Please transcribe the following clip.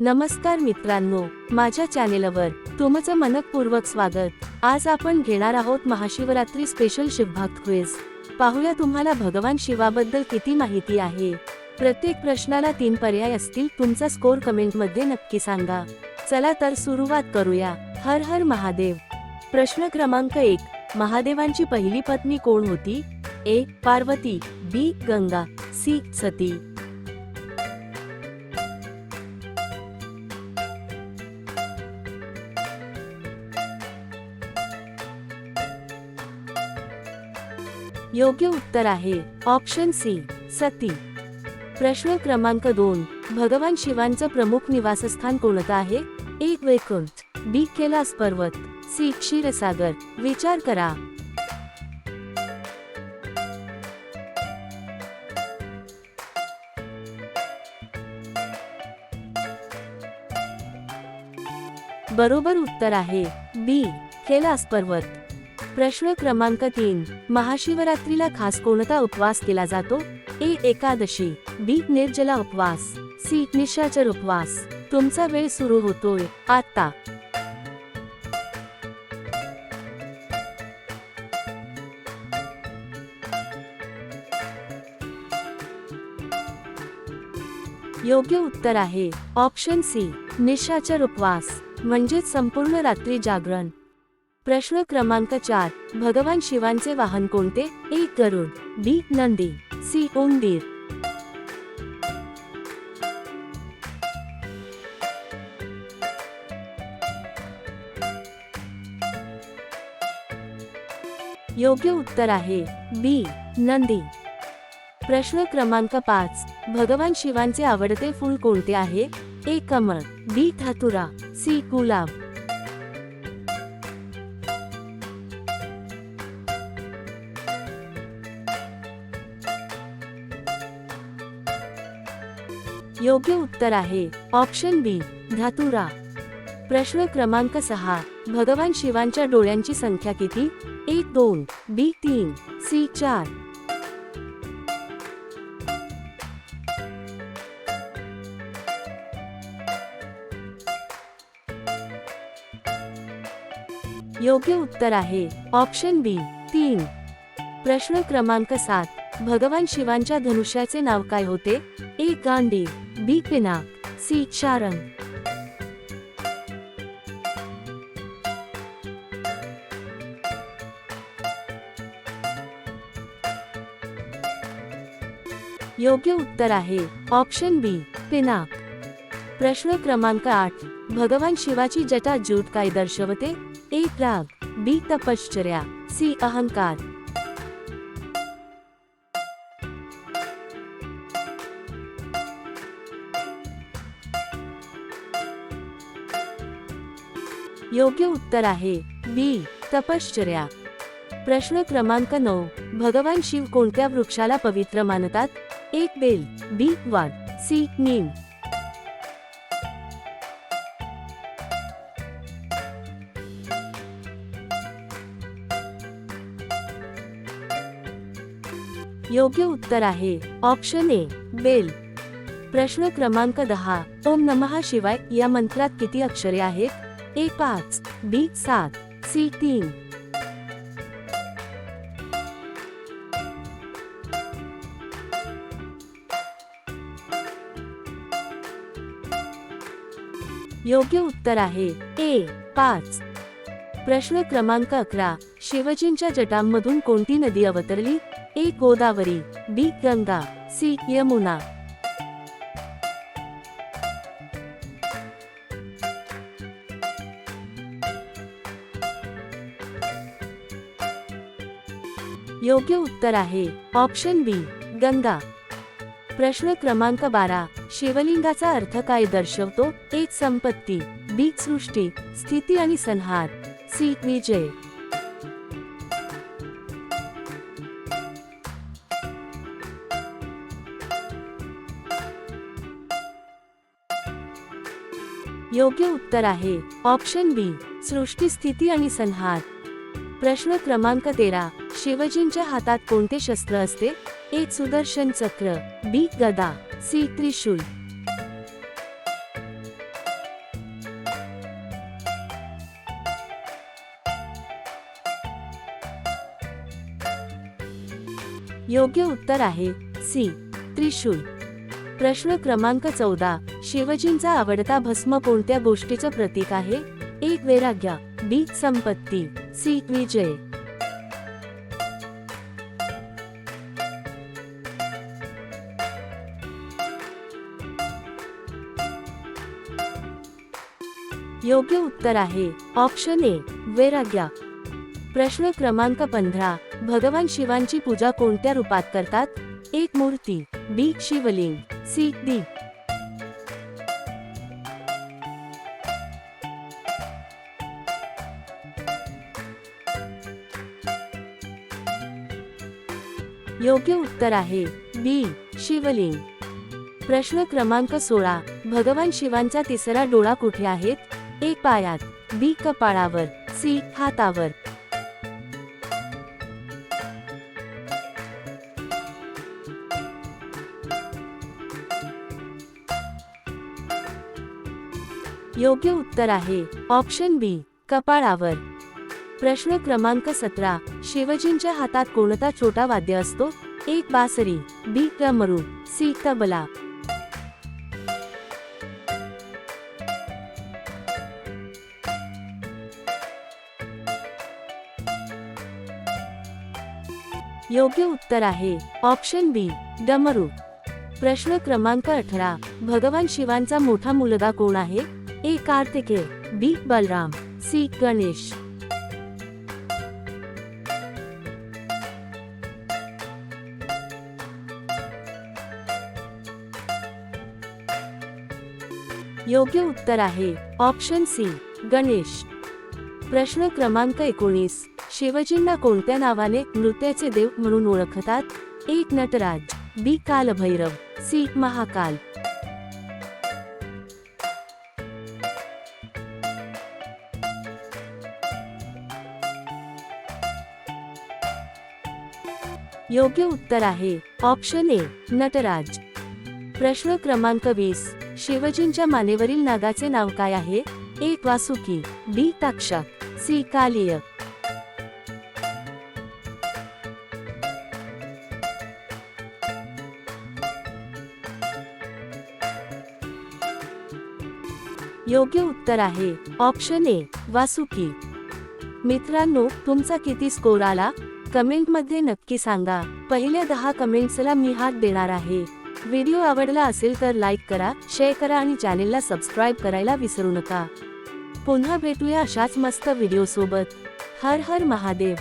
नमस्कार मित्रांनो, माझ्या चॅनेलवर तुमचं मनपूर्वक स्वागत। आज आपण घेणार आहोत महाशिवरात्री स्पेशल शिवभक्त क्विज। पाहूया तुम्हाला भगवान शिवाबद्दल किती माहिती आहे। प्रत्येक प्रश्नाला 3 पर्याय असतील। तुमचा स्कोर कमेंट मध्ये नक्की सांगा। चला तर सुरुवात करूया। हर हर महादेव। प्रश्न क्रमांक 1, महादेवांची पहिली पत्नी कोण होती? ए पार्वती, बी गंगा, सी सती। योग्य उत्तर आहे ऑप्शन सी सती। प्रश्न क्रमांक 2, भगवान शिवांचं प्रमुख निवासस्थान कोणतं आहे? ए वैकुंठ, बी कैलास पर्वत, सी क्षीरसागर। विचार करा। बरोबर उत्तर आहे बी कैलास पर्वत। प्रश्न क्रमांक 3, महाशिवरात्रीला खास कोणता उपवास केला जातो? ए एकादशी, बी निर्जला उपवास, सी निशाचर उपवास। तुमचा वेळ सुरू होतोय आता। योग्य उत्तर आहे ऑप्शन सी निशाचर उपवास, म्हणजेच संपूर्ण रात्री जागरण। प्रश्न क्रमांक 4, भगवान शिवांचे वाहन कोणते? ए गरुड, बी नंदी, सी उंदीर। योग्य उत्तर आहे बी नंदी। प्रश्न क्रमांक 5, भगवान शिवांचे आवडते फूल कोणते आहे? ए कमळ, बी धतुरा, सी गुलाब। योग्य उत्तर आहे ऑप्शन बी धतुरा। प्रश्न क्रमांक 6, भगवान शिवांच्या डोळ्यांची संख्या किती? ए 2, बी 3, सी 4। योग्य उत्तर आहे ऑप्शन बी 3। प्रश्न क्रमांक 7, भगवान शिवांच्या धनुष्याचे नाव काय होते? ए गांडीव, बी पिनाक, सी शारंग। योग्य उत्तर आहे ऑप्शन बी पिनाक। प्रश्न क्रमांक 8, भगवान शिवाची जटा ज्योत काय दर्शवते? ए राग, बी तपश्चर्या, सी अहंकार। योग्य उत्तर आहे बी तपश्चर्या। प्रश्न क्रमांक 9, भगवान शिव कोणत्या वृक्षाला पवित्र मानतात? ए बेल, बी वाड, सी नीम। योग्य उत्तर आहे ऑप्शन ए बेल। प्रश्न क्रमांक 10, ओम नमः शिवाय या मंत्रात किती अक्षरे आहेत? ए 5, बी 7, सी 3। योग्य उत्तर आहे ए 5। प्रश्न क्रमांक 11, शिवजींच्या जटांमधून कोणती नदी अवतरली? ए गोदावरी, बी गंगा, सी यमुना। योग्य उत्तर आहे ऑप्शन बी गंगा। प्रश्न क्रमांक 12, शिवलिंगाचा अर्थ काय दर्शवतो? ए संपत्ती, बी सृष्टी, स्थिती आणि संहार, सी विजय। योग्य उत्तर आहे ऑप्शन बी सृष्टी, स्थिती आणि संहार। प्रश्न क्रमांक 13, शिवजींच्या हातात कोणते शस्त्र असते? ए सुदर्शन चक्र, बी गदा, सी त्रिशूल। योग्य उत्तर आहे सी त्रिशूल. प्रश्न क्रमांक 14. शिवजींचा आवडता भस्म कोणत्या गोष्टीचं प्रतीक आहे? ए वैराग्य, बी संपत्ती, सी विजय. योग्य उत्तर आहे ऑप्शन ए वैराग्य. प्रश्न क्रमांक 15. भगवान शिवांची पूजा कोणत्या रूपात करतात? एक मूर्ती, बी शिवलिंग, सी दीप. योग्य उत्तर आहे बी शिवलिंग. प्रश्न क्रमांक 16. भगवान शिवांचा तिसरा डोळा कुठे आहेत? ए पायात, बी कपाळावर, सी हातावर. योग्य उत्तर आहे ऑप्शन बी कपाळावर. प्रश्न क्रमांक 17. शिवजींच्या हातात कोणता छोटा वाद्य असतो? एक बासरी, बी डमरू, सी तबला. योग्य उत्तर आहे ऑप्शन बी डमरू. प्रश्न क्रमांक 18. भगवान शिवांचा मोठा मुलगा कोण आहे? ए कार्तिकेय, बी बलराम, सी गणेश. योग्य उत्तर आहे ऑप्शन सी गणेश. प्रश्न क्रमांक 19. शिवजींना कोणत्या नावाने नृत्याचे देव म्हणून ओळखतात? एक नटराज, बी कालभैरव, सी महाकाल. योग्य उत्तर आहे ऑप्शन ए नटराज. प्रश्न क्रमांक 20. शिवजींच्या मानेवरील नागाचे नाव काय आहे? एक वासुकी, बी तक्षक, सी कालिय. योग्य उत्तर आहे ऑप्शन ए वासुकी. मित्रांनो, तुमचा किती स्कोर आला कमेंटमध्ये नक्की सांगा. पहिल्या 10 कमेंट्सला मी हात देणार आहे. व्हिडिओ आवडला असेल तर लाईक करा, शेअर करा आणि चॅनेलला सबस्क्राईब करायला विसरू नका. पुन्हा भेटूया अशाच मस्त व्हिडिओ सोबत. हर हर महादेव.